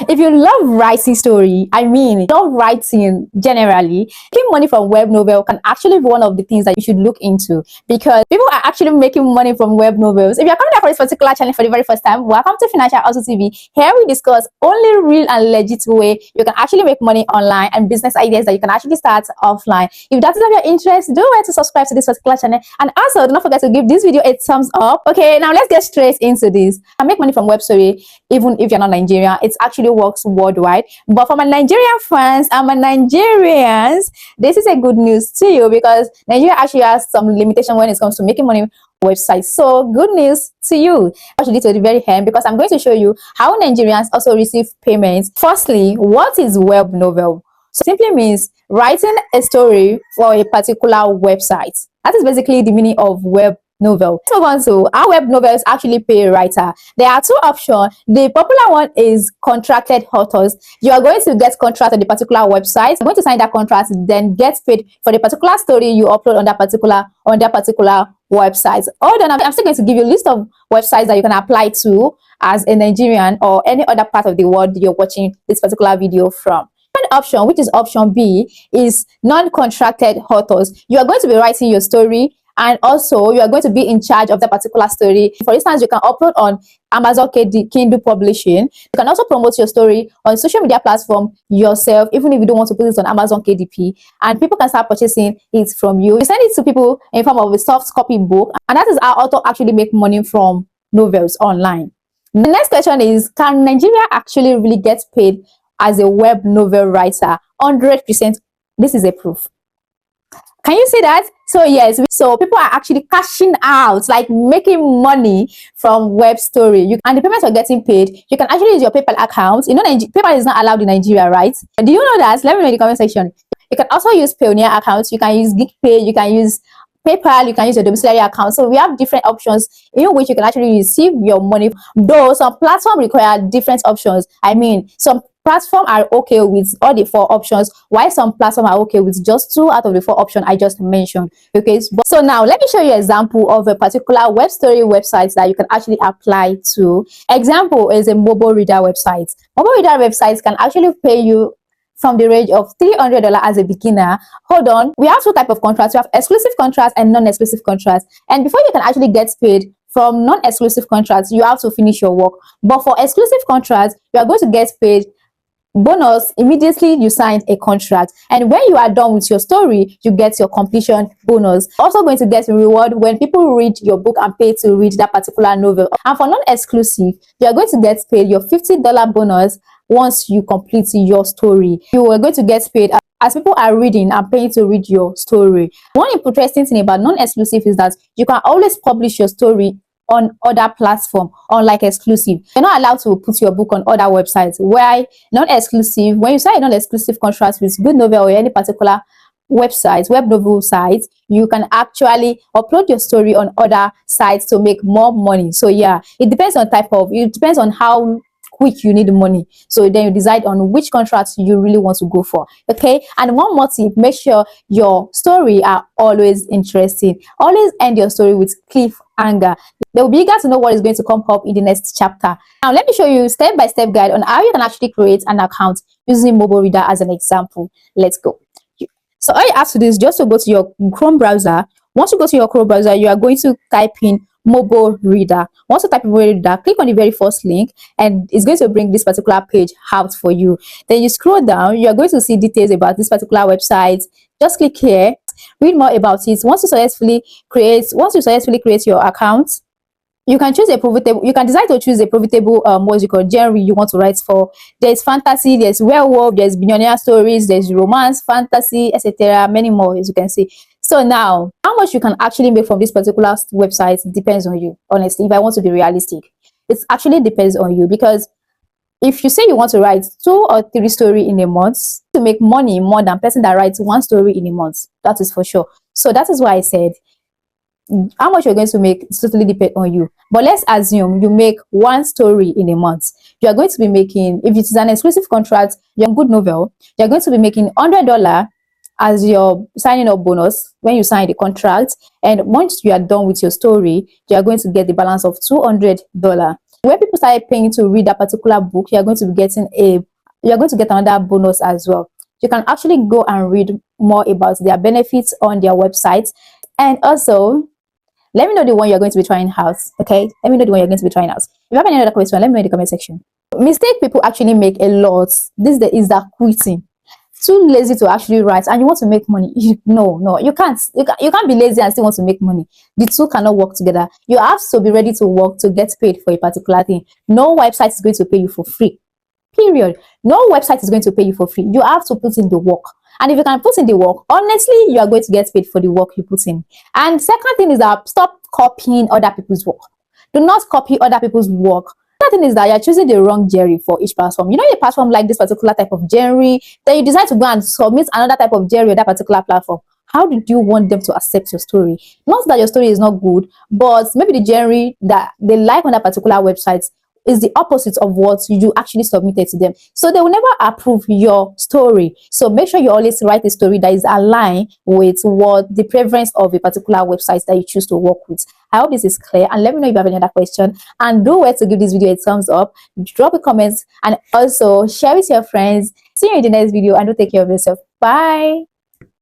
If you love writing story, I mean, love writing generally, making money from web novel can actually be one of the things that you should look into, because people are actually making money from web novels. If you're coming here for this particular channel for the very first time, welcome to Financial Hustle TV. Here we discuss only real and legit way you can actually make money online and business ideas that you can actually start offline. If that is of your interest, do it to subscribe to this particular channel, and also do not forget to give this video a thumbs up. Okay, now let's get straight into this. I make money from web story even if you're not Nigerian. It actually works worldwide, but for my Nigerian fans and my Nigerians, this is a good news to you, because Nigeria actually has some limitation when it comes to making money websites. So good news to you. Watch this to the very end, because I'm going to show you how Nigerians also receive payments. Firstly, what is web novel? So simply means writing a story for a particular website. That is basically the meaning of web novel. So on to how web novels actually pay a writer. There are two options. The popular one is contracted authors. You are going to get contract on the particular website. You're going to sign that contract, then get paid for the particular story you upload on that particular website. Hold on, I'm still going to give you a list of websites that you can apply to as a Nigerian or any other part of the world you're watching this particular video from. Option, which is option B, is non-contracted authors. You are going to be writing your story, and also you are going to be in charge of that particular story. For instance, you can upload on Amazon Kindle Publishing. You can also promote your story on social media platform yourself, even if you don't want to put it on Amazon KDP, and people can start purchasing it from you. You send it to people in form of a soft copy book, and that is how authors actually make money from novels online. The next question is, can Nigeria actually really get paid as a web novel writer? 100%. This is a proof. Can you see that? So yes, so people are actually cashing out, like making money from web story. And the payments are getting paid. You can actually use your PayPal account. You know, PayPal is not allowed in Nigeria, right? Do you know that? Let me know in the comment section. You can also use Payoneer accounts. You can use GeekPay. You can use PayPal. You can use your domiciliary account. So we have different options in which you can actually receive your money. Though some platforms require different options. I mean, some platforms are okay with all the 4 options, while some platforms are okay with just 2 out of the 4 options I just mentioned. Okay, so now let me show you an example of a particular web story website that you can actually apply to. Example is a mobile reader website. Mobile reader websites can actually pay you from the range of $300 as a beginner. Hold on, we have 2 types of contracts. We have exclusive contracts and non-exclusive contracts, and before you can actually get paid from non-exclusive contracts, you have to finish your work. But for exclusive contracts, you are going to get paid bonus immediately you sign a contract, and when you are done with your story, you get your completion bonus. Also going to get a reward when people read your book and pay to read that particular novel. And for non-exclusive, you are going to get paid your $50 bonus once you complete your story. You are going to get paid as people are reading and paying to read your story. One interesting thing about non-exclusive is that you can always publish your story on other platform, unlike exclusive. You're not allowed to put your book on other websites. Where non-exclusive, when you sign a non-exclusive contract with Good Novel or any particular websites, web novel sites, you can actually upload your story on other sites to make more money. So yeah, it depends on it depends on how quick you need money. So then you decide on which contracts you really want to go for. Okay, and one more tip: make sure your story are always interesting. Always end your story with cliffhanger. They will be eager to know what is going to come up in the next chapter. Now let me show you step-by-step guide on how you can actually create an account using mobile reader as an example. Let's go. So all you have to do is just to go to your Chrome browser. Once you go to your Chrome browser, you are going to type in mobile reader. Once you type in mobile reader, click on the very first link, and it's going to bring this particular page out for you. Then you scroll down, you are going to see details about this particular website. Just click here, read more about it. Once you successfully create your account, you can choose a profitable, you can decide to choose a profitable musical genre you want to write for. There's fantasy, there's werewolf, there's billionaire stories, there's romance, fantasy, etc. Many more, as you can see. So now, how much you can actually make from this particular website depends on you. Honestly, if I want to be realistic, it actually depends on you, because if you say you want to write 2 or 3 stories in a month, to make money more than person that writes 1 story in a month, that is for sure. So that is why I said how much you're going to make totally depend on you. But let's assume you make 1 story in a month. You are going to be making, if it is an exclusive contract, your Good Novel, you're going to be making $100 as your signing up bonus when you sign the contract. And once you are done with your story, you are going to get the balance of $200. When people start paying to read a particular book, you're going to get another bonus as well. You can actually go and read more about their benefits on their website. And also, let me know the one you're going to be trying out. Okay, let me know the one you're going to be trying out. If you have any other question, let me know in the comment section. Mistake people actually make a lot is that quitting. Too lazy to actually write, and you want to make money. No, you can't. You can't be lazy and still want to make money. The two cannot work together. You have to be ready to work to get paid for a particular thing. No website is going to pay you for free. Period. No website is going to pay you for free. You have to put in the work. And if you can put in the work, honestly, you are going to get paid for the work you put in. And second thing is that stop copying other people's work. Do not copy other people's work. Another thing is that you're choosing the wrong genre for each platform. You know, a platform like this particular type of genre, then you decide to go and submit another type of genre on that particular platform. How did you want them to accept your story? Not that your story is not good, but maybe the genre that they like on that particular website is the opposite of what you actually submitted to them. So they will never approve your story. So make sure you always write a story that is aligned with what the preference of a particular website that you choose to work with. I hope this is clear, and let me know if you have any other question. And do wait to give this video a thumbs up, drop a comment, and also share with your friends. See you in the next video, and do take care of yourself. Bye.